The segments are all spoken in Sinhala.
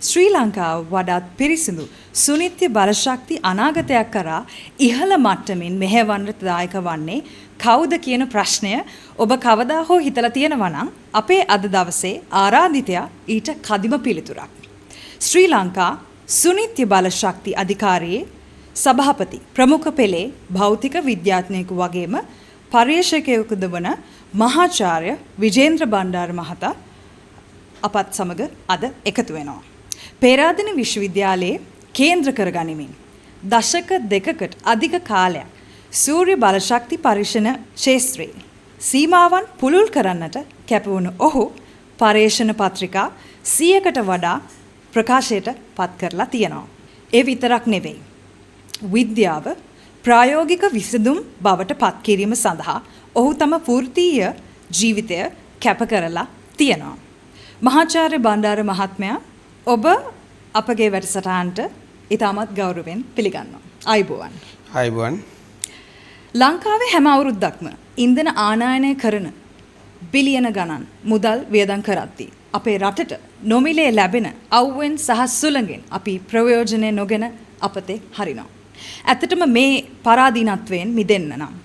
ශ්‍රී ලංකාව වඩාත් පිරිසිදු සුනිත්‍ය බලශක්ති අනාගතයක් කරා ඉහළ මට්ටමින් මෙහෙවන්නට දායක වන්නේ කවුද කියන ප්‍රශ්නය ඔබ කවදා හෝ හිතලා තියෙනවා නම් අපේ අද දවසේ ආරාධිතයා ඊට කදිම පිළිතුරක්. ශ්‍රී ලංකා සුනිත්‍ය බලශක්ති අධිකාරියේ සභාපති ප්‍රමුඛ පෙළේ භෞතික විද්‍යාඥයෙකු වගේම පර්යේෂකයෙකුද වන මහාචාර්ය විජේන්ද්‍ර බණ්ඩාර මහතා අපත් සමග අද එකතු වෙනවා. පේරාදෙණි විශ්වවිද්‍යාලයේ කේන්ද්‍ර කරගනිමින් දශක දෙකකට අධික කාලයක් සූර්ය බලශක්ති පරීක්ෂණ ක්ෂේත්‍රයේ සීමාවන් පුළුල් කරන්නට කැපවුණු ඔහු පර්යේෂණ පත්‍රිකා 100කට වඩා ප්‍රකාශයට පත් කරලා තියෙනවා. ඒ විතරක් නෙවෙයි. විද්‍යාව ප්‍රායෝගික විසඳුම් බවට පත් කිරීම සඳහා ඔහු තම වෘත්තීය ජීවිතය කැප කරලා තියෙනවා. මහාචාර්ය බණ්ඩාර මහත්මයා ඔබ අපගේ වැඩසටහනට ඉතාමත් ගෞරවයෙන් පිළිගන්නවා. ආයුබෝවන්. ආයුබෝවන්. ලංකාවේ හැම අවුරුද්දක්ම ඉන්ධන ආනයනය කරන බිලියන ගණන් මුදල් වියදම් කරද්දී අපේ රටට නොමිලේ ලැබෙන අවුවෙන් සහ සුළඟෙන් අපි ප්‍රයෝජනය නොගෙන අපතේ හරිනවා. ඇත්තටම මේ පරාදීනත්වයෙන් මිදෙන්න නම්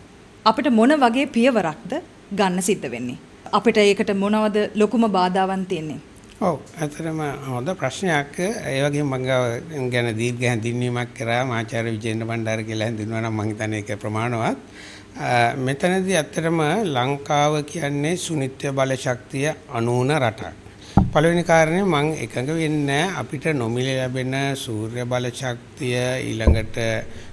අපිට මොන වගේ පියවරක්ද ගන්න සිද්ධ වෙන්නේ? අපිට ඒකට මොනවද ලොකුම බාධාවන් තියෙන්නේ? ඔව් ඇත්තටම හොඳ ප්‍රශ්නයක්. ඒ වගේම මම ගැන දීර්ඝ හැඳින්වීමක් කරා ආචාර්ය විජේන්ද්‍ර බණ්ඩාර කියලා හැඳින්වුවා නම් මම හිතන්නේ ඒක ප්‍රමාණවත්. මෙතනදී ඇත්තටම ලංකාව කියන්නේ සුනිත්‍ය බලශක්තිය අනුන රටක්. පළවෙනි කාරණේ මම එකඟ වෙන්නේ අපිට නොමිලේ ලැබෙන සූර්ය බලශක්තිය ඊළඟට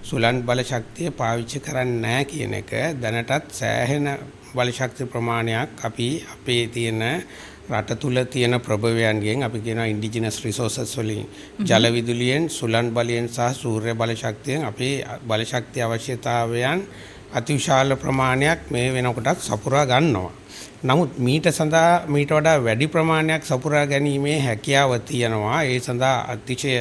සුළං බලශක්තිය පාවිච්චි කරන්නේ නැහැ කියන එක. දැනටත් සෑහෙන බලශක්ති ප්‍රමාණයක් අපි අපේ තියෙන රට තුල තියෙන ප්‍රභවයන්ගෙන් අපි කියනවා ඉන්ඩිජිනස් රිසෝසස් වලින් ජල විදුලියෙන් සුළං බලයෙන් සහ සූර්ය බලශක්තියෙන් අපේ බලශක්ති අවශ්‍යතාවයන් අතිවිශාල ප්‍රමාණයක් මේ වෙනකොටත් සපුරා ගන්නවා. නමුත් මීට වඩා වැඩි ප්‍රමාණයක් සපුරා ගැනීමේ හැකියාව තියෙනවා. ඒ සඳහා අතිශය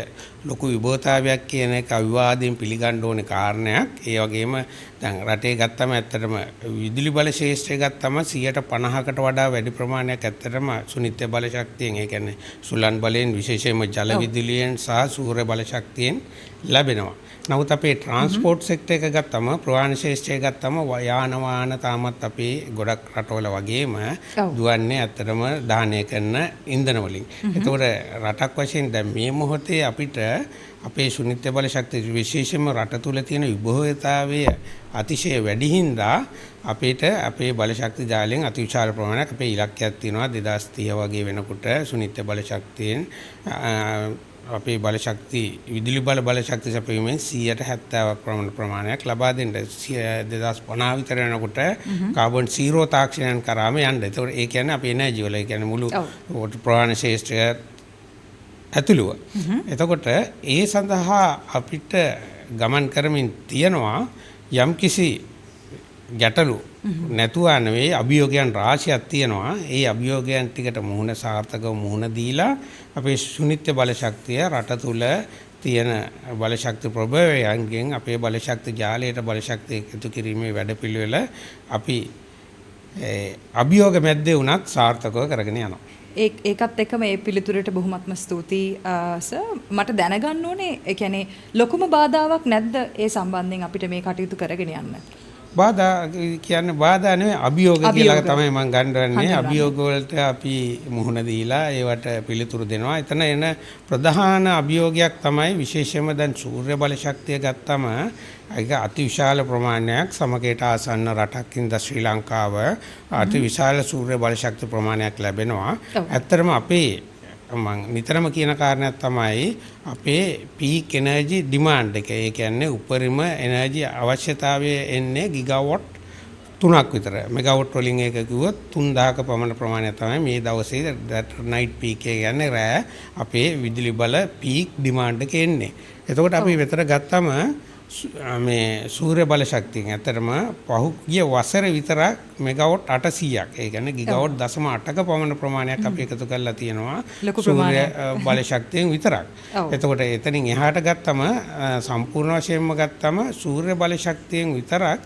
ලොකු විභවතාවයක් කියන එක අවිවාදයෙන් පිළිගන්න ඕනේ කාරණයක්. ඒ වගේම දැන් රටේ ගත්තම ඇත්තටම විදුලි බල ශේෂ්ත්‍රය ගත්තම 50%කට වඩා වැඩි ප්‍රමාණයක් ඇත්තටම සුනිත්‍ය බලශක්තියෙන් ඒ කියන්නේ සුළං බලයෙන් විශේෂයෙන්ම ජල විදුලියෙන් සහ සූර්ය බලශක්තියෙන් ලැබෙනවා. නමුත් අපේ ට්‍රාන්ස්පෝර්ට් සෙක්ටර් එක ගත්තම ප්‍රවාහන ශේෂ්ත්‍රය ගත්තම යාන වාහන තාමත් අපේ ගොඩක් රටවල වගේම දුවන්නේ ඇත්තටම දාහනය කරන ඉන්ධන වලින්. ඒතකොට රටක් වශයෙන් දැන් මේ මොහොතේ අපිට අපේ සුනිත්‍ය බලශක්තිය විශේෂයෙන්ම රට තුල තියෙන විභවතාවය අතිශය වැඩි හින්දා අපිට අපේ බලශක්ති ජාලයෙන් අතිවිශාල ප්‍රමාණයක් අපේ ඉලක්කයක් තියෙනවා 2030 වගේ වෙනකොට සුනිත්‍ය බලශක්තියෙන් අපේ බලශක්ති විදුලි බලශක්ති සැපයීමෙන් 170ක් ප්‍රමාණයක් ලබා දෙන්න 2050 විතර වෙනකොට කාබන් සීරෝ තාක්ෂණයන් කරාම යන්න. ඒතකොට ඒ කියන්නේ අපේ එනර්ජි වල ඒ කියන්නේ මුළු ප්‍රවාහන ශේෂ්ත්‍රය ඇතුළුව. එතකොට ඒ සඳහා අපිට ගමන් කරමින් තියනවා යම්කිසි ගැටලු නැතුව නෙවෙයි අභියෝගයන් රාශියක් තියෙනවා. ඒ අභියෝගයන් ටිකට මුහුණ සාර්ථකව මුහුණ දීලා අපේ සුනිත්‍ය බලශක්තිය රට තුල තියෙන බලශක්ති ප්‍රභවයන්ගෙන් අපේ බලශක්ති ජාලයට බලශක්තිය එකතු කිරීමේ වැඩපිළිවෙල අපි අභියෝග මැද්දේ වුණත් සාර්ථකව කරගෙන යනවා. ඒකත් එක්කම මේ පිළිතුරට බොහොමත්ම ස්තුතියි සර්. මට දැනගන්න ඕනේ ඒ කියන්නේ ලොකුම බාධාවක් නැද්ද ඒ සම්බන්ධයෙන් අපිට මේ කටයුතු කරගෙන යන්න? බාධා කියන්නේ බාධා නෙවෙයි අභියෝග කියලා තමයි මම ගන්නවන්නේ. අභියෝග වලට අපි මුහුණ දීලා ඒවට පිළිතුරු දෙනවා. එතන එන ප්‍රධාන අභියෝගයක් තමයි විශේෂයෙන්ම දැන් සූර්ය බලශක්තිය ගත්තම ඒක අතිවිශාල ප්‍රමාණයක් සමගයට ආසන්න රටකින්ද ශ්‍රී ලංකාව අතිවිශාල සූර්ය බලශක්ති ප්‍රමාණයක් ලැබෙනවා. ඇත්තටම අපේ මම නිතරම කියන කාරණයක් තමයි අපේ පීක් එනර්ජි ඩිමාන්ඩ් එක. ඒ කියන්නේ උපරිම එනර්ජි අවශ්‍යතාවය එන්නේ ගිගාවොට් 3ක් විතර. මෙගාවොට් වලින් එක කිව්වොත් 3000ක පමණ ප්‍රමාණයක් තමයි මේ දවසේ නයිට් පීක් එක කියන්නේ රෑ අපේ විදුලි බල පීක් ඩිමාන්ඩ් එක එන්නේ. එතකොට අපි විතර ගත්තම මේ සූර්ය බලශක්තියෙන් ඇත්තටම පහුගිය වසර විතරක් මෙගාවොට් 800ක් ඒ කියන්නේ ගිගාවොට් 0.8ක පමණ ප්‍රමාණයක් අපි එකතු කරලා තියෙනවා සූර්ය බලශක්තියෙන් විතරක්. එතකොට එතනින් එහාට ගත්තම සම්පූර්ණ වශයෙන්ම ගත්තම සූර්ය බලශක්තියෙන් විතරක්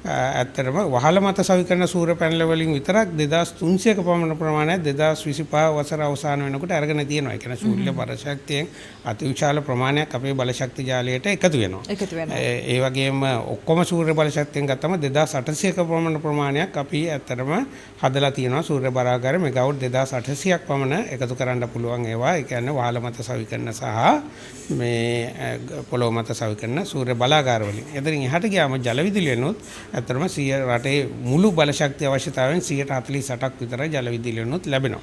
ඇත්තටම වහල මත සවි කරන සූර්ය පැනල වලින් විතරක් 2300ක පමණ ප්‍රමාණයක් 2025 වසර අවසාන වෙනකොට අරගෙන තියෙනවා. ඒ කියන්නේ සූර්ය බලශක්තියෙන් අතිවිශාල ප්‍රමාණයක් අපේ බලශක්ති ජාලයට එකතු වෙනවා. ඒ වගේම ඔක්කොම සූර්ය බලශක්තියෙන් ගත්තම 2800ක පමණ ප්‍රමාණයක් අපි ඇත්තටම හදලා තියෙනවා. සූර්ය බලාගාර මෙගාවොට් 2800ක් පමණ එකතු කරන්න පුළුවන් ඒවා. ඒ කියන්නේ වහල මත සවි කරන සහ මේ පොළොව මත සවි කරන සූර්ය බලාගාර වලින්. එතනින් එහාට ගියාම ජල විදුලියනොත් ඇත්තටම රටේ මුළු බලශක්ති අවශ්‍යතාවයෙන් 148ක් විතර ජල විදුලියනොත් ලැබෙනවා.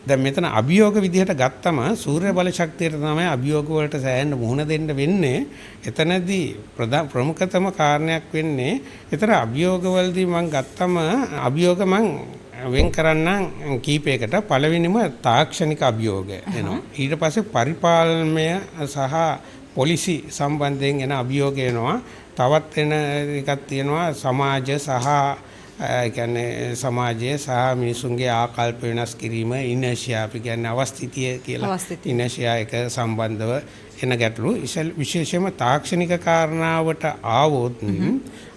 දැන් මෙතන අභියෝග විදිහට ගත්තම සූර්ය බලශක්තියට තමයි අභියෝග වලට සෑහෙන මුහුණ දෙන්න වෙන්නේ. එතනදී ප්‍රමුඛතම කාරණයක් වෙන්නේ එතන අභියෝග වලදී මම ගත්තම අභියෝග මම වෙන් කරන්නම් කීපයකට. පළවෙනිම තාක්ෂණික අභියෝග එනවා. ඊට පස්සේ පරිපාලනය සහ පොලිසි සම්බන්ධයෙන් එන අභියෝග එනවා. තවත් වෙන එකක් තියෙනවා සමාජ සහ ඒ කියන්නේ සමාජයේ සහ මිනිසුන්ගේ ආකල්ප වෙනස් කිරීම ඉනර්ෂියා අපි කියන්නේ අවස්ථිතිය කියලා ඉනර්ෂියා එක සම්බන්ධව එන ගැටලු. විශේෂයෙන්ම තාක්ෂණික කාරණාවට ආවොත්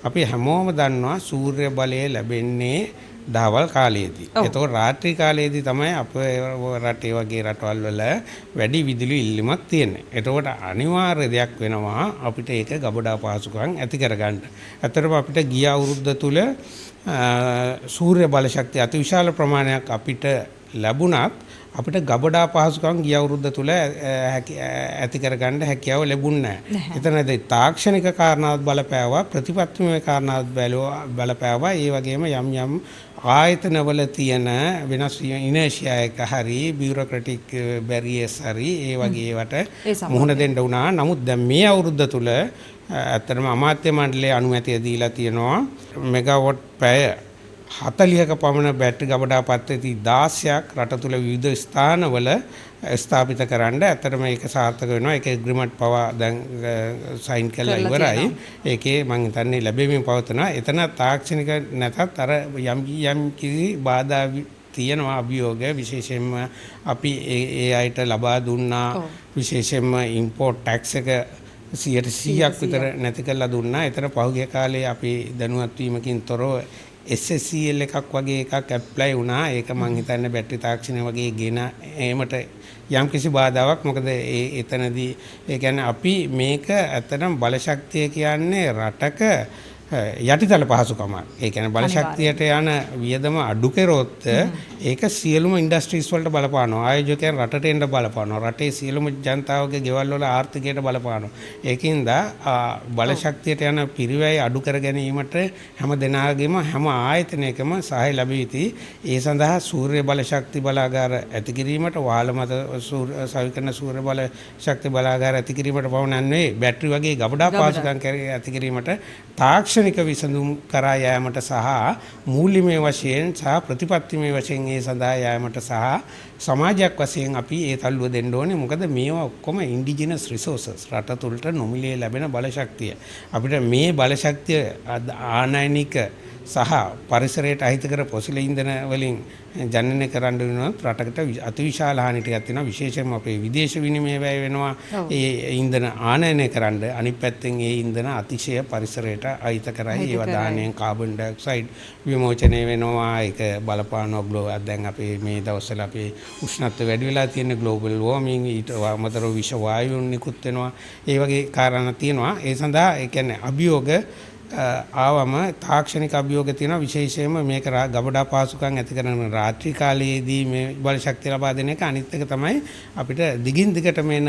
අපි හැමෝම දන්නවා සූර්ය බලය ලැබෙන්නේ දහවල් කාලයේදී. ඒතකොට රාත්‍රී කාලයේදී තමයි අපේ රටේ වගේ රටවල් වල වැඩි විදුලි ඉල්ලීමක් තියෙන්නේ. ඒතකොට අනිවාර්ය දෙයක් වෙනවා අපිට ඒක ගබඩා පහසුකම් ඇති කරගන්න. ඇත්තටම අපිට ගිය අවුරුද්ද තුල සූර්ය බලශක්තිය අතිවිශාල ප්‍රමාණයක් අපිට ලැබුණත් අපිට ගබඩා පහසුකම් ගිය අවුරුද්ද තුල ඇති කරගන්න හැකියාව ලැබුණේ නැහැ. එතනදී තාක්ෂණික කාරණාවත් බලපෑවා, ප්‍රතිපත්තිමය කාරණාවත් බලපෑවා. ඒ වගේම යම් ආයතනවල තියෙන වෙනස් ඉනර්ෂියා එක හරි බියුරොක්‍රටික් බැරියර්ස් හරි ඒ වගේ ඒවට මුහුණ දෙන්න වුණා. නමුත් දැන් මේ අවුරුද්ද තුල ඇත්තටම අමාත්‍ය මණ්ඩලයේ අනුමැතිය දීලා තියෙනවා මෙගාවොට් පැය 40ක පමණ බැටරි ගබඩා පද්ධති 16ක් රට තුල විවිධ ස්ථානවල ස්ථාපිත කරන්න. ඇත්තටම ඒක සාර්ථක වෙනවා. ඒක ඇග්‍රීමන්ට් පවා දැන් සයින් කරලා ඉවරයි. ඒකේ මම හිතන්නේ ලැබෙමින් පවතනවා. එතන තාක්ෂණික නැතත් අර යම් කිසි බාධා තියෙනවා අභියෝග. විශේෂයෙන්ම අපි ඒ අයට ලබා දුන්නා විශේෂයෙන්ම ඉම්පෝට් ටැක්ස් එක 100ක් විතර නැති කරලා දුන්නා. එතන පහුගිය කාලේ අපි දැනුවත් වීමකින් තොරව SSCL එකක් වගේ එකක් ඇප්ලයි වුණා. ඒක මම හිතන්නේ බැටරි තාක්ෂණය වගේ ගෙන ඒමට යම් කිසි බාධාවක්. මොකද එතනදී ඒ කියන්නේ අපි මේක ඇත්තටම බලශක්තිය කියන්නේ රටක යටිතල පහසුකමක්. ඒ කියන්නේ බලශක්තියට යන වියදම අඩු කරොත් ඒක සියලුම ඉන්ඩස්ට්‍රීස් වලට බලපානවා. ආයෝජකයන් රටට එන්න බලපානවා. රටේ සියලුම ජනතාවගේ ගෙවල් වල ආර්ථිකයට බලපානවා. ඒකින්ද බලශක්තියට යන පිරිවැය අඩු කර ගැනීමට හැම දෙනාගේම හැම ආයතනයකම සහාය ලැබිය යුතුයි. ඒ සඳහා සූර්ය බලශක්ති බලාගාර ඇති කිරීමට වහල මත සවි කරන සූර්ය බලශක්ති බලාගාර ඇති කිරීමට පවණක් නෙවෙයි බැටරි වගේ ගබඩා පහසුකම් ඇති කිරීමට තාක්ෂණික විසඳුම් කරා යෑමට සහ මූල්‍යමය වශයෙන් සහ ප්‍රතිපත්තිමය වශයෙන් ඒ සඳහා යෑමට සහ සමාජයක් වශයෙන් අපි ඒ තල්ලුව දෙන්න ඕනේ. මොකද මේවා ඔක්කොම ඉන්ඩිජිනස් රිසෝසස් රට තුළට නොමිලේ ලැබෙන බලශක්තිය. අපිට මේ බලශක්තිය ආනයනික සහ පරිසරයට අහිතකර පොසිල ඉන්ධන වලින් ජනනය කරන්න වෙනවා. රටකට අතිවිශාල හානියක් තියෙනවා. විශේෂයෙන්ම අපේ විදේශ විනිමය වැය වෙනවා ඒ ඉන්ධන ආනයනය කරන්න. අනිත් පැත්තෙන් ඒ ඉන්ධන අතිශය පරිසරයට අහිතකරයි. ඒවා දාහනයෙන් කාබන් ඩයොක්සයිඩ් විමෝචනය වෙනවා. ඒක බලපානවා ග්ලෝබල්. දැන් අපේ මේ දවස්වල අපේ උෂ්ණත්වය වැඩි වෙලා තියෙන ග්ලෝබල් වෝමින් ඊට අමතරව විශ්ව වායුන් නිකුත් වෙනවා. ඒ වගේ කාරණා තියෙනවා. ඒ සඳහා ඒ කියන්නේ අභියෝග ආවම තාක්ෂණික අභියෝග තියෙනවා. විශේෂයෙන්ම මේක ගබඩා පහසුකම් ඇති කරන රාත්‍රී කාලයේදී මේ බලශක්තිය ලබා දෙන එක. අනිත් එක තමයි අපිට දිගින් දිගටම එන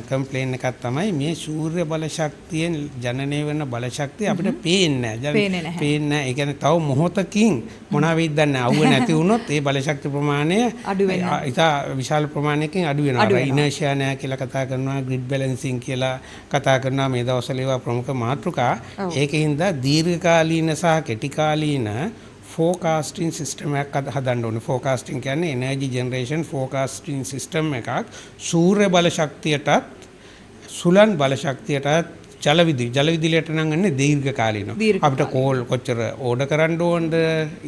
කම්ප්ලේන් එකක් තමයි මේ සූර්ය බලශක්තියෙන් ජනනය වෙන බලශක්තිය අපිට පේන්නේ නැහැ. පේන්නේ නැහැ. ඒ කියන්නේ තව මොහොතකින් මොනවා වෙයිද දන්නේ නැහැ. අවුව නැති වුණොත් ඒ බලශක්ති ප්‍රමාණය අඩු වෙනවා. ඉතා විශාල ප්‍රමාණයකින් අඩු වෙනවා. ඉනර්ෂියා නැහැ කියලා කතා කරනවා. ග්‍රිඩ් බැලන්සින් කියලා කතා කරනවා. මේ දවස්වල ඒවා ප්‍රමුඛ මාතෘකා. ඒකින්ද දීර්ඝකාලීන සහ කෙටිකාලීන ෆෝකාස්ටිං සිස්ටම් එකක් හදන්න ඕනේ. ෆෝකාස්ටිං කියන්නේ එනර්ජි ජෙනරේෂන් ෆෝකාස්ටිං සිස්ටම් එකක් සූර්ය බලශක්තියටත් සුලන් බලශක්තියටත් ජල විදුලියට නම් අන්නේ දීර්ඝ කාලීනව. අපිට කෝල් කොච්චර ඕඩර් කරන්න ඕනද,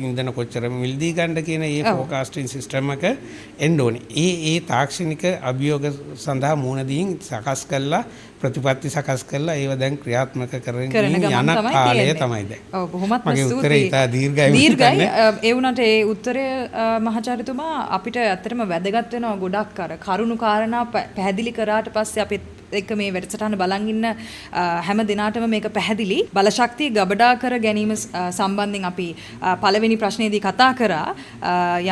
ඉන්ධන කොච්චර මිලදී ගන්න කියන මේ ෆෝකාස්ටිං සිස්ටම් එක එන්න ඕනේ. ඒ තාක්ෂණික අභියෝග සඳහා මුහුණ දීන් සකස් කළා ප්‍රතිපත්ති සකස් කරලා ඒව දැන් ක්‍රියාත්මක කරගෙන යන කාලය තමයි දැන්. ඔව් බොහොමත්ම මගේ උත්තරේ ඉතා දීර්ඝයි. දීර්ඝයි. ඒ වුණාට ඒ උත්තරය මහාචාර්යතුමා අපිට ඇත්තටම වැදගත් වෙනවා ගොඩක් කරුණු කාරණා පැහැදිලි කරාට පස්සේ අපිත් එක්ක මේ වැඩසටහන බලන් ඉන්න හැම දිනාටම මේක පැහැදිලි. බලශක්තිය ගබඩා කර ගැනීම සම්බන්ධයෙන් අපි පළවෙනි ප්‍රශ්නේදී කතා කරා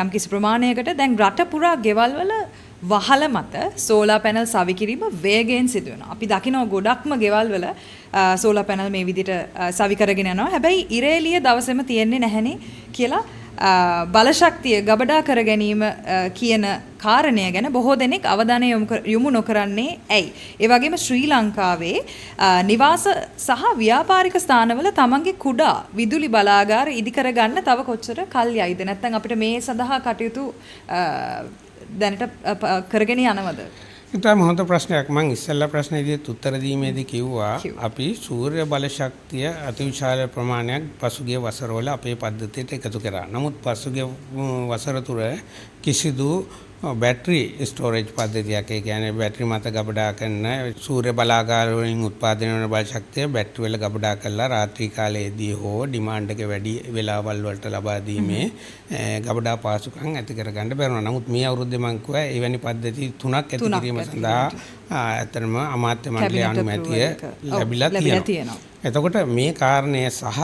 යම්කිසි ප්‍රමාණයකට දැන් රට පුරා ගෙවල් වල වහල මත සෝලාර් පැනල් සවි කිරීම වේගයෙන් සිදු වෙනවා. අපි දකිනවා ගොඩක්ම ගෙවල් වල සෝලාර් පැනල් මේ විදිහට සවි කරගෙන යනවා. හැබැයි ඉරේලිය දවසේම තියෙන්නේ නැහනේ කියලා බලශක්තිය ගබඩා කර ගැනීම කියන කාරණය ගැන බොහෝ දෙනෙක් අවධානය යොමු නොකරන්නේ ඇයි? ඒ වගේම ශ්‍රී ලංකාවේ නිවාස සහ ව්‍යාපාරික ස්ථානවල තමන්ගේ කුඩා විදුලි බලාගාර ඉදි කර ගන්න තව කොච්චර කල් යයිද? නැත්නම් අපිට මේ සඳහා කටයුතු දැනට කරගෙන යනවද? ඉතාම හොඳ ප්‍රශ්නයක්. මම ඉස්සෙල්ලා ප්‍රශ්නේදීත් උත්තර දීමේදී කිව්වා අපි සූර්ය බලශක්තිය අතිවිශාල ප්‍රමාණයක් පසුගිය වසරවල අපේ පද්ධතියට එකතු කරා. නමුත් පසුගිය වසර තුර කිසිදු බැටරි ස්ටෝරේජ් පද්ධතියක්, ඒ කියන්නේ බැටරි මත ගබඩා කරන සූර්ය බලාගාර වලින් උත්පාදනය වන බලශක්තිය බැටරි වල ගබඩා කරලා රාත්‍රී කාලයේදී හෝ ඩිමාන්ඩ් එක වැඩි වෙලාවල් වලට ලබා දීමේ ගබඩා පාසුකම් ඇති කරගන්න බැරුණා. නමුත් මේ අවුරුද්දේ මම කිව්වා එවැනි පද්ධති 3ක් ඇති කිරීම සඳහා ඇත්තටම අමාත්‍ය මණ්ඩලයේ අනුමැතිය ලැබිලා තියෙනවා. එතකොට මේ කාරණය සහ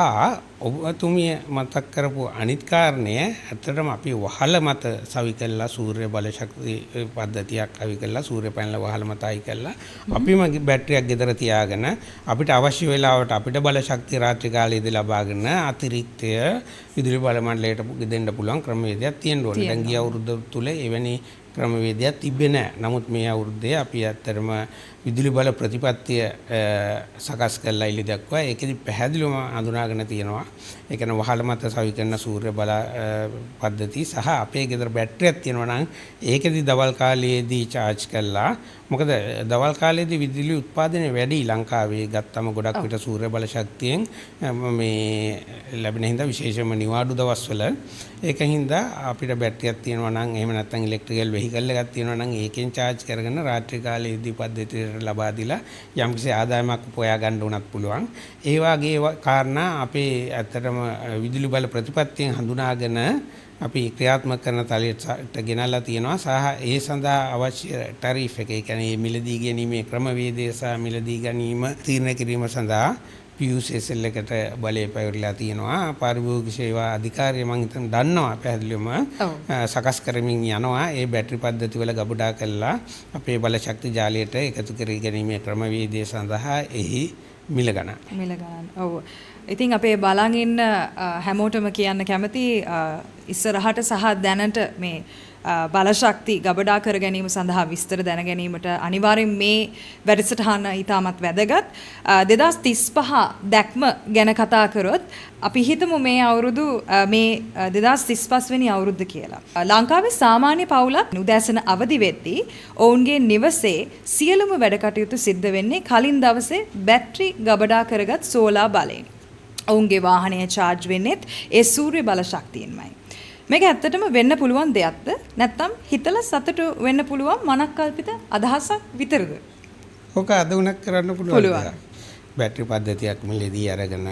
ඔබතුමිය මතක් කරපු අනිත් කාරණය ඇත්තටම අපි වහල මත සවි කළා සූර්ය බලශක්ති පද්ධතියක් අවි කළා සූර්ය පැනල වහල මත අයි කළා අපිම බැටරියක් ගෙදර තියාගෙන අපිට අවශ්‍ය වෙලාවට අපිට බලශක්තිය රාත්‍රී කාලයේදී ලබාගෙන අතිරික්තය විදුලි බල මණ්ඩලයට දෙන්න පුළුවන් ක්‍රමවේදයක් තියෙන්න ඕනේ. දැන් ගිය අවුරුද්ද තුල එවැනි ක්‍රමවේදයක් තිබෙන්නේ නැහැ. නමුත් මේ අවුරුද්දේ අපි ඇත්තටම විදුලි බල ප්‍රතිපත්තිය සකස් කරලා ඉලි දක්වා ඒකෙදි පැහැදිලිවම හඳුනාගෙන තියෙනවා. ඒ කියන්නේ වහල මත සවි කරන සූර්ය බල පද්ධතිය සහ අපේ ගෙදර බැටරියක් තියෙනවා නම් ඒකෙදි දවල් කාලයේදී charge කරලා මොකද දවල් කාලයේදී විදුලි උත්පාදනය වැඩි ලංකාවේ ගත්තම ගොඩක් විට සූර්ය බල ශක්තියෙන් මේ ලැබෙන හින්දා විශේෂයෙන්ම නිවාඩු දවස්වල ඒක හින්දා අපිට බැටරියක් තියෙනවා නම් එහෙම නැත්නම් ඉලෙක්ට්‍රිකල් වෙහිකල් එකක් තියෙනවා නම් ඒකෙන් charge කරගෙන රාත්‍රී කාලයේදී පද්ධතියට ලබා දීලා යම්කිසි ආදායමක් හොයා ගන්න උනත් පුළුවන්. ඒ වගේ කාරණා අපේ ඇත්තටම විදුලි බල ප්‍රතිපත්තියෙන් හඳුනාගෙන අපි ක්‍රියාත්මක කරන තලයට ගෙනල්ලා තියෙනවා සහ ඒ සඳහා අවශ්‍ය ටැරිෆ් එක, ඒ කියන්නේ මිලදී ගැනීමේ ක්‍රමවේදය සහ මිලදී ගැනීම තීරණය කිරීම සඳහා PUCSL එකට බලය පැවරලා තියෙනවා. පාරිභෝගික සේවා අධිකාරිය මම හිතන දන්නවා පැහැදිලිවම සකස් කරමින් යනවා. ඒ බැටරි පද්ධති වල ගබඩා කළා අපේ බලශක්ති ජාලයට එකතු කර ගැනීමේ ක්‍රමවේදය සඳහා එහි මිල ගණන්. ඔව්. ඉතින් අපේ බලන් ඉන්න හැමෝටම කියන්න කැමති ඉස්සරහට සහ දැනට මේ බලශක්ති ගබඩා කර ගැනීම සඳහා විස්තර දැන ගැනීමට අනිවාර්යෙන් මේ වැඩසටහන ඉතාමත් වැදගත්. 2035 දැක්ම ගැන කතා කරොත් අපි හිතමු මේ අවුරුදු මේ 2035 වෙනි අවුරුද්ද කියලා. ලංකාවේ සාමාන්‍ය පවුලක් උදෑසන අවදි වෙද්දී ඔවුන්ගේ නිවසේ සියලුම වැඩ කටයුතු සිද්ධ වෙන්නේ කලින් දවසේ බැටරි ගබඩා කරගත් සෝලාර් බලයෙන්. ඔවුන්ගේ වාහනය charge වෙන්නේත් ඒ සූර්ය බල ශක්තියෙන්මයි. මේක ඇත්තටම වෙන්න පුළුවන් දෙයක්ද? නැත්නම් හිතලා සතුටු වෙන්න පුළුවන් මනක්කල්පිත අදහසක් විතරද? ඔක අද උනක් කරන්න පුළුවන්. බැටරි පද්ධතියක් මිලදී අරගෙන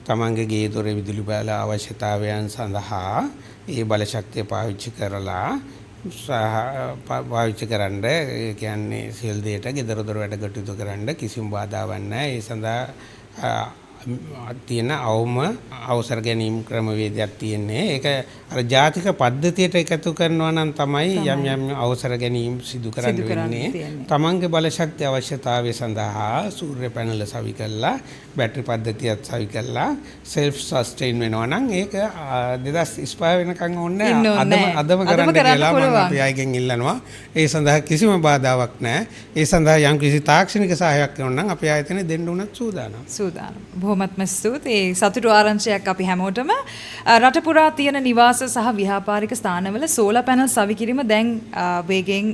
තමන්ගේ ගේ දොරේ විදුලි බල අවශ්‍යතාවයන් සඳහා ඒ බල ශක්තිය පාවිච්චි කරලා පාවිච්චි කරන්න, ඒ කියන්නේ සියලු දෙයට ගෙදර දොර වැඩ කටයුතු කරන්න කිසිම බාධාවක් නැහැ. ඒ සඳහා තියෙන අවම අවසර ගැනීම ක්‍රමවේදයක් තියෙන්නේ. ඒක අර ජාතික පද්ධතියට එකතු කරනවා නම් තමයි යම් අවසර ගැනීම සිදු කරන්න වෙන්නේ. තමන්ගේ බලශක්ති අවශ්‍යතාවය සඳහා සූර්ය පැනල සවි කළා, බැටරි පද්ධතියත් සවි කළා, self sustain වෙනවා නම් ඒක 2035 වෙනකන් ඕනේ අදම කරන්න කියලා මම අපි අයගෙන් ඉල්ලනවා. ඒ සඳහා කිසිම බාධාවක් නැහැ. ඒ සඳහා යම් කිසි තාක්ෂණික සහායක් වෙනවා නම් අපි ආයතනයේ දෙන්න උනත් සූදානම්. බොහොමත්ම ස්තුතියි. සතුටු ආරංචියක් අපි හැමෝටම. රට පුරා තියෙන නිවාස සහ ව්‍යාපාරික ස්ථානවල සෝලාර් පැනල් සවි කිරීම දැන් වේගෙන්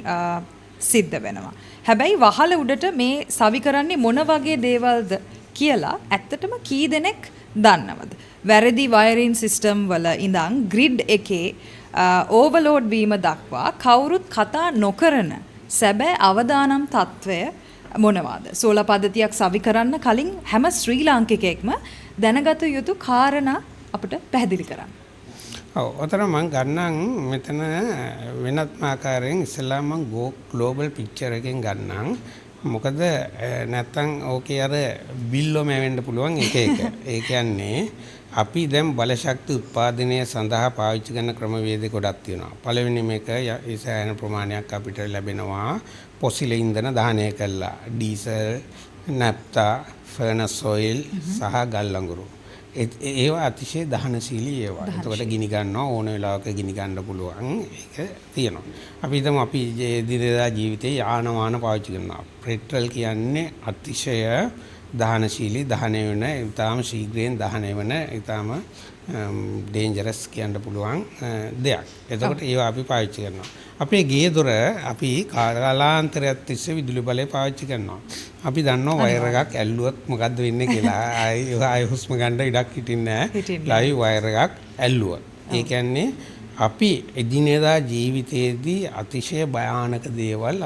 සිද්ධ වෙනවා. හැබැයි වහල උඩට මේ සවි කරන්නේ මොන වගේ දේවල්ද කියලා ඇත්තටම කී දෙනෙක් දන්නවද? වැරදි වයරින් සිස්ටම් වල ඉඳන් ග්‍රිඩ් එකේ ඕවර්ලෝඩ් වීම දක්වා කවුරුත් කතා නොකරන සැබෑ අවදානම් තත්වය මොනවාද? සෝලා පද්ධතියක් සවි කරන්න කලින් හැම ශ්‍රී ලාංකිකයෙක්ම දැනගත යුතු කාරණා අපිට පැහැදිලි කරන්න. ඔව් ඔතන මම ගන්නම් මෙතන වෙනත් ආකාරයෙන් ඉස්සෙල්ලා මම ග්ලෝබල් පික්චර් එකෙන් ගන්නම්. මොකද නැත්තම් ඕකේ අර බිල්ලොම වෙන්න පුළුවන් එක එක. ඒ කියන්නේ අපි දැන් බලශක්ති උත්පාදනය සඳහා පාවිච්චි කරන ක්‍රමවේද ගොඩක් තියෙනවා. පළවෙනි මේක ඉසෑහෙන ප්‍රමාණයක් අපිට ලැබෙනවා පොසිල ඉන්ධන දහනය කළා. ඩීසල්, නැප්තා, ෆර්නස් ඔයිල් සහ ගල් අඟුරු. ඒවා අතිශය දහනශීලී ඒවා. එතකොට ගිනි ගන්නවා ඕන වෙලාවක ගිනි ගන්න පුළුවන්. ඒක තියෙනවා. අපි හිතමු අපි දිනදා ජීවිතේ යාන වාහන පාවිච්චි කරනවා. පෙට්‍රල් කියන්නේ අතිශය දහනශීලී දහනය වෙන ඊටාම ශීඝ්‍රයෙන් දහනය වෙන ඊටාම ඩේන්ජරස් කියන්න පුළුවන් දෙයක්. එතකොට ඒවා අපි පාවිච්චි කරනවා. අපේ ගේ දොර අපි කාලාන්තරයක් තිස්සේ විදුලි බලය පාවිච්චි කරනවා. අපි දන්නවා වයර් එකක් ඇල්ලුවොත් මොකද්ද වෙන්නේ කියලා. ආයි හුස්ම ගන්න ඉඩක් හිටින්නේ නැහැ. ලයි වයර් එකක් ඇල්ලුවොත්. ඒ කියන්නේ අපි එදිනෙදා ජීවිතයේදී අතිශය භයානක දේවල්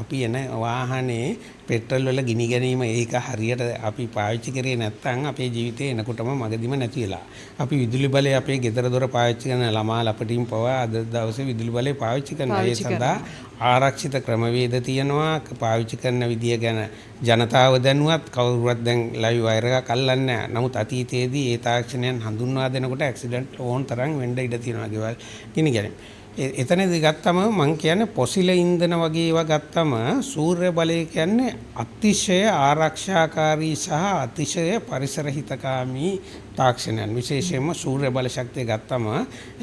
අපි එන වාහනේ පෙට්‍රල් වල ගිනි ගැනීම ඒක හරියට අපි පාවිච්චි කරේ නැත්නම් අපේ ජීවිතේ එනකොටම මගදීම නැති වෙලා. අපි විදුලි බලය අපේ ගෙදර දොර පාවිච්චි කරන ළමා ලපටින් පවා අද දවසේ විදුලි බලය පාවිච්චි කරනවා. ඒ සඳහා ආරක්ෂිත ක්‍රමවේද තියෙනවා. පාවිච්චි කරන විදිය ගැන ජනතාව දැනුවත් කවුරුවත් දැන් ලයිව් වයර් එකක් අල්ලන්නේ නැහැ. නමුත් අතීතයේදී ඒ තාක්ෂණයන් හඳුන්වා දෙනකොට ඇක්සිඩන්ට් ඕන් තරම් වෙන්න ඉඩ තියෙනවා ගෙවල් ගිනි ගැනීම. එතනදී ගත්තම මම කියන්නේ පොසිල ඉන්ධන වගේ ඒවා ගත්තම සූර්ය බලය කියන්නේ අතිශය ආරක්ෂාකාරී සහ අතිශය පරිසර හිතකාමී තාක්ෂණයන්. විශේෂයෙන්ම සූර්ය බල ශක්තිය ගත්තම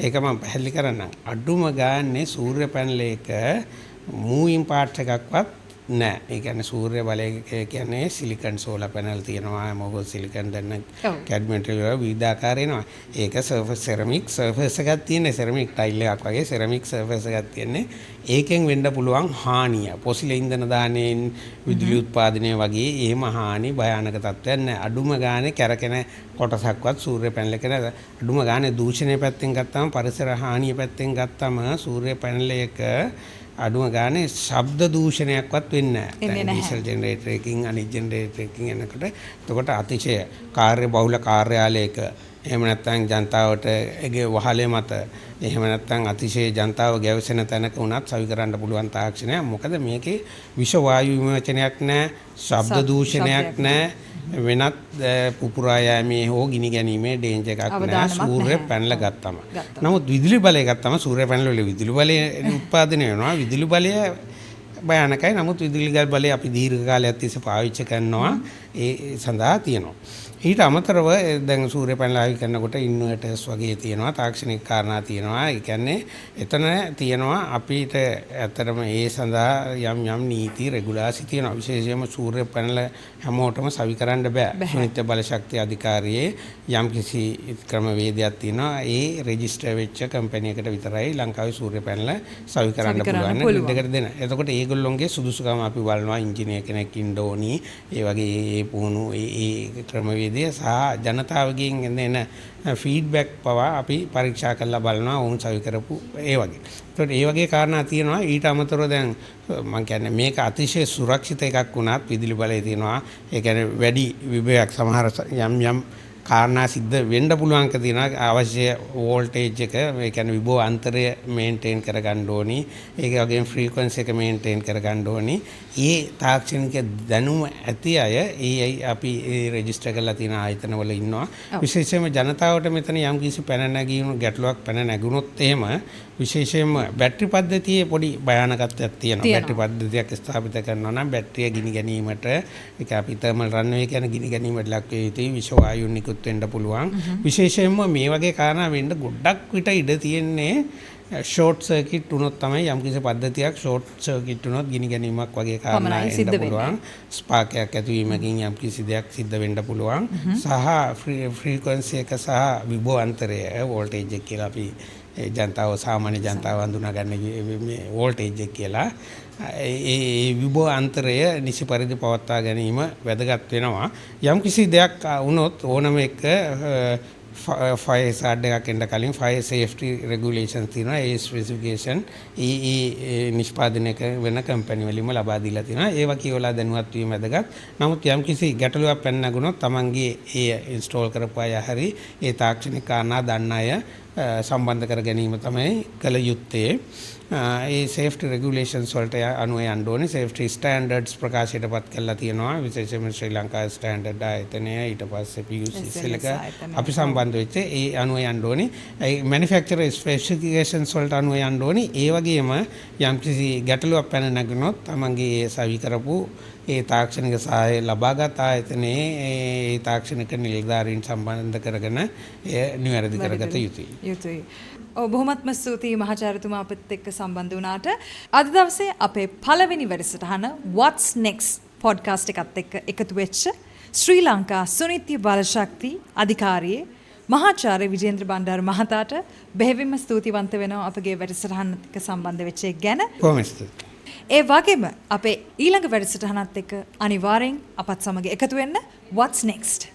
ඒක මම පැහැදිලි කරන්නම්. අඩුම ගානේ සූර්ය පැනල එක මූවින් පාර්ට් එකක්වත් නෑ. ඒ කියන්නේ සූර්ය බලය කියන්නේ සිලිකන් සෝලාර් පැනල් තියෙනවා. මොකද සිලිකන් දැන් කැඩ්මියම් වල විවිධාකාර එනවා. ඒක සර්ෆස් සෙරමික් සර්ෆස් එකක් තියෙන සෙරමික් ටයිල් එකක් වගේ සෙරමික් සර්ෆස් එකක් තියෙන්නේ. ඒකෙන් වෙන්න පුළුවන් හානිය. පොසිල ඉන්ධන දාණයෙන් විදුලි උත්පාදනය වගේ එහෙම හානි භයානක තත්ත්වයක් නෑ. අඩුම ගානේ කැරකෙන කොටසක්වත් සූර්ය පැනල් එක නෑ. අඩුම ගානේ දූෂණය පැත්තෙන් ගත්තාම පරිසර හානිය පැත්තෙන් ගත්තාම සූර්ය පැනල් එක අඩුම ගානේ ශබ්ද දූෂණයක්වත් වෙන්නේ නැහැ. ඩීසල් ජෙනරේටර් එකකින් අනිත් ජෙනරේටර් එකකින් එනකොට එතකොට අතිශය කාර්ය බහුල කාර්යාලයක එහෙම නැත්නම් ජනතාවට ඒගේ වහලේ මත එහෙම නැත්නම් අතිශය ජනතාව ගැවසෙන තැනක වුණත් සවි කරන්න පුළුවන් තාක්ෂණයක්. මොකද මේකේ විෂ වායු විමෝචනයක් නැහැ, ශබ්ද දූෂණයක් නැහැ, වෙනත් පුපුරා යෑමේ හෝ ගිනි ගැනීමේ ඩේන්ජර් එකක් නැහැ සූර්ය පැනල ගත්තම. නමුත් විදුලි බලය ගත්තම සූර්ය පැනල වල විදුලි බලය උත්පාදනය වෙනවා. විදුලි බලය භයානකයි. නමුත් විදුලි බලය අපි දීර්ඝ කාලයක් තිස්සේ පාවිච්චි කරනවා. ඒ සඳහා තියෙනවා. ඊට අමතරව දැන් සූර්ය පැනල ආවි කරනකොට ඉන්වර්ටර්ස් වගේ තියෙනවා, තාක්ෂණික කාරණා තියෙනවා. ඒ කියන්නේ එතන තියෙනවා අපිට ඇත්තටම ඒ සඳහා යම් නීති රෙගුලාසි තියෙනවා. විශේෂයෙන්ම සූර්ය පැනල හැමෝටම සවි කරන්න බෑ. සුනිත්‍ය බල ශක්තිය අධිකාරියේ යම් කිසි ක්‍රමවේදයක් තියෙනවා. ඒ රෙජිස්ටර් වෙච්ච කම්පැනි එකට විතරයි ලංකාවේ සූර්ය පැනල සවි කරන්න පුළුවන් දෙකට දෙන. එතකොට ඒගොල්ලොන්ගේ සුදුසුකම අපි බලනවා. ඉංජිනේර් කෙනෙක් ඉන්න ඕනි. ඒ වගේ ඒ පුහුණු ඒ ක්‍රමවේද සහ ජනතාවගෙන් එන ෆීඩ්බැක් පවා අපි පරීක්ෂා කරලා බලනවා වුන් සවි කරපු ඒ වගේ. ඒකට ඒ වගේ කාරණා තියෙනවා. ඊට අමතරව දැන් මම කියන්නේ මේක අතිශය සුරක්ෂිත එකක් වුණත් විදුලි බලය තියෙනවා. ඒ කියන්නේ වැඩි විභවයක් සමහර යම් කාරණා සිද්ධ වෙන්න පුළුවන්ක තියෙනවා. අවශ්‍ය වෝල්ටේජ් එක ඒ කියන්නේ විභව අන්තරය මේන්ටේන් කරගන්න ඕනි. ඒක වගේම ෆ්‍රීකවන්සි එක මේන්ටේන් කරගන්න ඕනි. ඒ තාක්ෂණික දැනුම ඇති අය අපි රෙජිස්ටර් කරලා තියෙන ආයතන වල ඉන්නවා. විශේෂයෙන්ම ජනතාවට මෙතන යම් කිසි පැන නැගීම ගැටලුවක් පැන නැගුණොත් එහෙම විශේෂයෙන්ම බැටරි පද්ධතියේ පොඩි භයානකත්වයක් තියෙනවා. බැටරි පද්ධතියක් ස්ථාපිත කරනවා නම් බැටරිය ගිනි ගැනීමට ඒක අපි තර්මල් රන්වේ කියන ගිනි ගැනීමට ලක් වෙ යුතුයි. විෂ වායු නිකුත් වෙන්න පුළුවන්. විශේෂයෙන්ම මේ වගේ කාරණා වෙන්න ගොඩක් විට ඉඩ තියෙන්නේ ෂෝට් සර්කිට් වුණොත් තමයි යම් කිසි පද්ධතියක් ෂෝට් සර්කිට් වුණොත් ගිනි ගැනීමක් වගේ කාරණා එන්න පුළුවන්. ස්පාක් එකක් ඇති වීමකින් යම් කිසි දෙයක් සිද්ධ වෙන්න පුළුවන්. සහ ෆ්‍රීකවන්සි එක සහ විභව අන්තරය වෝල්ටේජ් එක කියලා අපි ජනතාව සාමාන්‍ය ජනතාව හඳුනාගන්නේ මේ වෝල්ටේජ් එක කියලා. ඒ විභව අන්තරය නිසි පරිදි පවත්වා ගැනීම වැදගත් වෙනවා. යම්කිසි දෙයක් වුණොත් ඕනම එක ෆයර් සාඩ් එකක් එන්න කලින් ෆයර් සේෆ්ටි රෙගුලේෂන්ස් තියෙනවා. ඒ ස්පෙસિෆිකේෂන් නිෂ්පාදනය වෙන කම්පැනි වලින්ම ලබා දීලා තියෙනවා. ඒවා කියවලා දැනුවත් වීම වැදගත්. නමුත් යම්කිසි ගැටලුවක් පැන නැගුණොත් තමන්ගේ ඒ ඉන්ස්ටෝල් කරපු අය හරි ඒ තාක්ෂණික කාරණා දන්න අය සම්බන්ධ කර ගැනීම තමයි කළ යුත්තේ. ඒ සේෆ්ටි රෙගුලේෂන්ස් වලට අනුව යන්න ඕනේ. සේෆ්ටි ස්ටෑන්ඩඩ්ස් ප්‍රකාශයටපත් කරලා තියෙනවා. විශේෂයෙන්ම ශ්‍රී ලංකා ස්ටෑන්ඩඩ් ආයතනය ඊට පස්සේ PUC අපි සම්බන්ධ වෙච්ච ඒ අනුව යන්න ඕනේ. ඒ මැනුෆැක්චරර් ස්පෙસિෆිකේෂන්ස් වලට අනුව යන්න ඕනේ. ඒ වගේම යම්කිසි ගැටලුවක් පැන නැගුණොත් තමන්ගේ ඒ සවි කරපු ඒ තාක්ෂණික සහාය ලබාගත් ආයතනයේ ඒ තාක්ෂණික නිලධාරීන් සම්බන්ධ කරගෙන එය නිවැරදි කරගත යුතුයි. බොහොමත්ම ස්තුතියි මහාචාර්යතුමා අපිත් එක්ක සම්බන්ධ වුණාට. අද දවසේ අපේ පළවෙනි වැඩසටහන What's Next පොඩ්කාස්ට් එකත් එක්ක එකතු වෙච්ච ශ්‍රී ලංකා සුනිත්‍ය බලශක්ති අධිකාරියේ මහාචාර්ය විජේන්ද්‍ර බණ්ඩාර මහතාට බෙහෙවින්ම ස්තුතිවන්ත වෙනවා අපගේ වැඩසටහනත් එක්ක සම්බන්ධ වෙච්ච එක ගැන. කොහොමද? ඒ වගේම අපේ ඊළඟ වැඩසටහනත් එක්ක අනිවාර්යෙන් අපත් සමග එකතු වෙන්න. What's Next